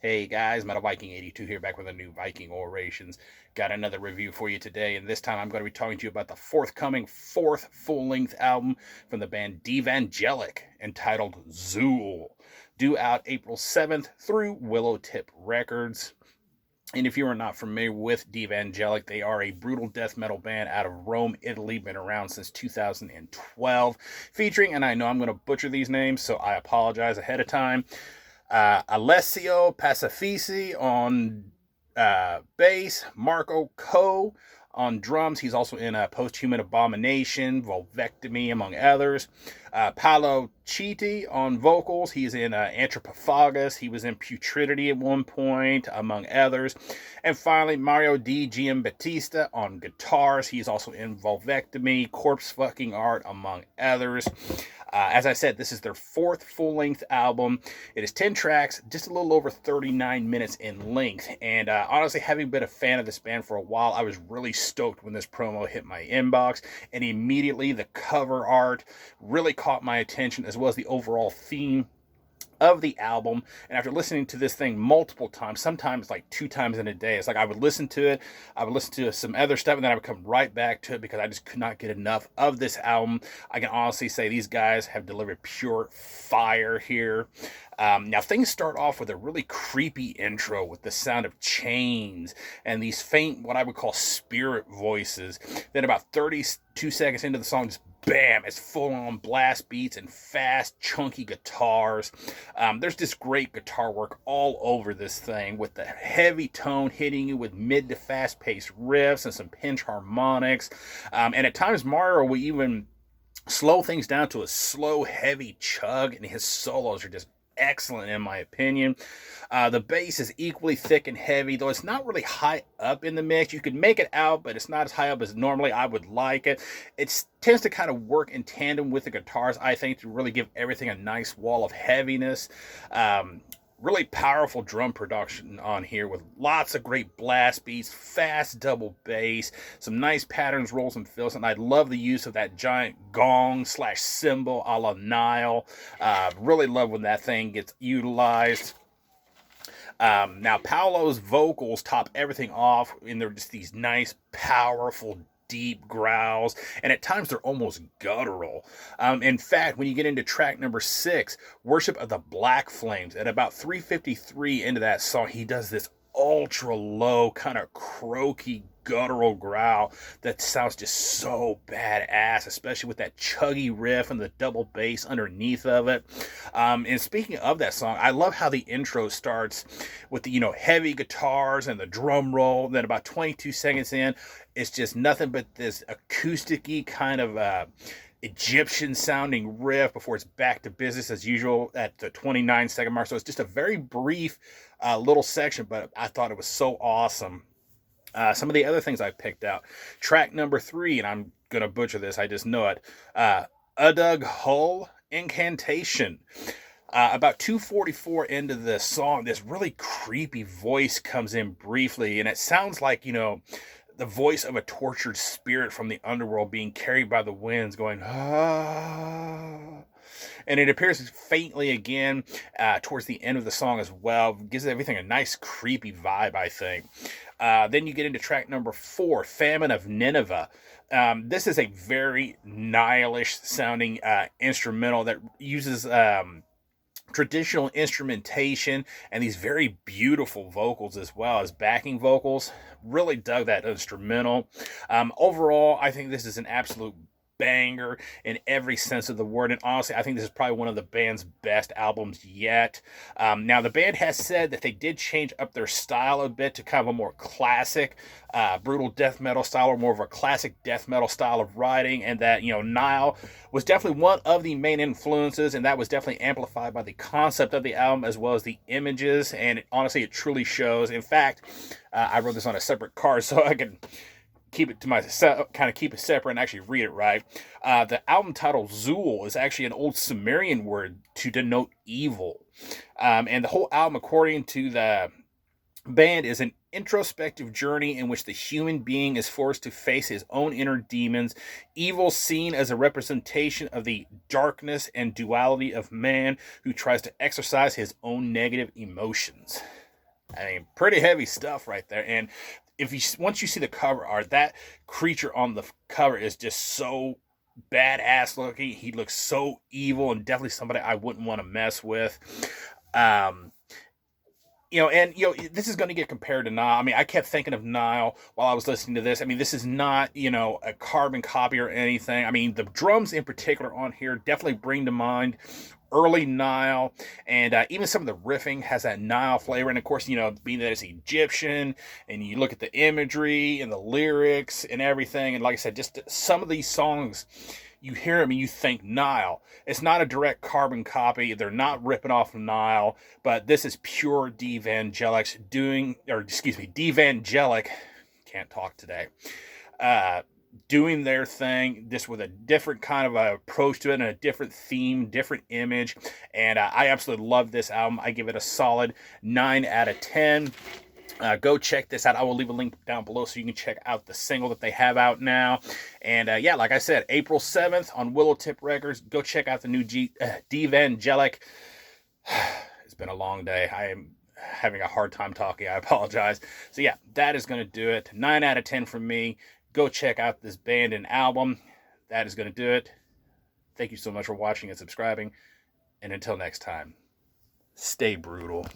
Hey guys, Metal Viking 82 here, back with a new Viking Orations. Got another review for you today, and this time I'm going to be talking to you about the forthcoming fourth full-length album from the band Devangelic, entitled Xul, due out April 7th through Willowtip Records. And if you are not familiar with Devangelic, they are a brutal death metal band out of Rome, Italy, been around since 2012, featuring, and I know I'm going to butcher these names, so I apologize ahead of time, Alessio Pacifici on bass, Marco Co on drums. He's also in Posthuman Abomination, Volvectomy, among others. Paolo Chiti on vocals. He's in Anthropophagus. He was in Putridity at one point, among others. And finally, Mario D. Giambattista on guitars. He's also in Volvectomy, Corpse Fucking Art, among others. As I said, this is their fourth full-length album. It is 10 tracks, just a little over 39 minutes in length. And honestly, having been a fan of this band for a while, I was really stoked when this promo hit my inbox. And immediately, the cover art really caught my attention, as well as the overall theme of the album. And after listening to this thing multiple times, sometimes like 2 times in a day, it's like I would listen to it, I would listen to some other stuff, and then I would come right back to it because I just could not get enough of this album. I can honestly say these guys have delivered pure fire here. Now, things start off with a really creepy intro with the sound of chains and these faint, what I would call spirit voices. Then about 32 seconds into the song, just bam, it's full-on blast beats and fast, chunky guitars. There's just great guitar work all over this thing, with the heavy tone hitting you with mid to fast-paced riffs and some pinch harmonics. And at times, Mario will even slow things down to a slow, heavy chug, and his solos are just excellent in my opinion. The bass is equally thick and heavy, though it's not really high up in the mix. You could make it out, but it's not as high up as normally I would like it. It tends to kind of work in tandem with the guitars, I think, to really give everything a nice wall of heaviness. Really powerful drum production on here with lots of great blast beats, fast double bass, some nice patterns, rolls, and fills. And I love the use of that giant gong slash cymbal a la Nile. Really love when that thing gets utilized. Now, Paolo's vocals top everything off, and they're just these nice, powerful, deep growls, and at times they're almost guttural. In fact, when you get into track number 6, Worship of the Black Flames, at about 3:53 into that song, he does this ultra low, kind of croaky, guttural growl that sounds just so badass, especially with that chuggy riff and the double bass underneath of it. And speaking of that song, I love how the intro starts with the heavy guitars and the drum roll. Then about 22 seconds in, it's just nothing but this acoustic-y kind of Egyptian sounding riff before it's back to business as usual at the 29-second mark. So it's just a very brief little section, but I thought it was so awesome. Some of the other things I picked out. Track number 3, and I'm going to butcher this, I just know it. Udug Hull Incantation. About 2:44 into the song, this really creepy voice comes in briefly, and it sounds like, the voice of a tortured spirit from the underworld being carried by the winds going, ah. And it appears faintly again towards the end of the song as well. Gives everything a nice creepy vibe, I think. Then you get into track number 4, Famine of Nineveh. This is a very Nihilish sounding instrumental that uses traditional instrumentation and these very beautiful vocals as well as backing vocals. Really dug that instrumental. Overall, I think this is an absolute banger in every sense of the word, and honestly, I think this is probably one of the band's best albums yet. Now, the band has said that they did change up their style a bit to kind of a more classic brutal death metal style, or more of a classic death metal style of writing, and that Nile was definitely one of the main influences, and that was definitely amplified by the concept of the album as well as the images, and honestly, it truly shows. In fact, I wrote this on a separate card so I can keep it to myself, kind of keep it separate and actually read it right. The album title Xul is actually an old Sumerian word to denote evil. And the whole album, according to the band, is an introspective journey in which the human being is forced to face his own inner demons, evil seen as a representation of the darkness and duality of man who tries to exercise his own negative emotions. I mean, pretty heavy stuff right there. And if you once you see the cover art, that creature on the cover is just so badass looking. He looks so evil and definitely somebody I wouldn't want to mess with. Um, and this is going to get compared to Nile. I mean, I kept thinking of Nile while I was listening to this. I mean, this is not, a carbon copy or anything. I mean, the drums in particular on here definitely bring to mind early Nile, and even some of the riffing has that Nile flavor. And of course, being that it's Egyptian, and you look at the imagery and the lyrics and everything, and like I said, just some of these songs, you hear them and you think Nile. It's not a direct carbon copy. They're not ripping off Nile, but this is pure Devangelic. Can't talk today. Doing their thing, just with a different kind of a approach to it and a different theme, different image. And I absolutely love this album. I give it a solid 9 out of 10. Go check this out. I will leave a link down below so you can check out the single that they have out now. And like I said, April 7th on Willow Tip Records. Go check out the new Devangelic. It's been a long day. I am having a hard time talking. I apologize. So yeah, that is going to do it. 9 out of 10 from me. Go check out this band and album. That is going to do it. Thank you so much for watching and subscribing. And until next time, stay brutal.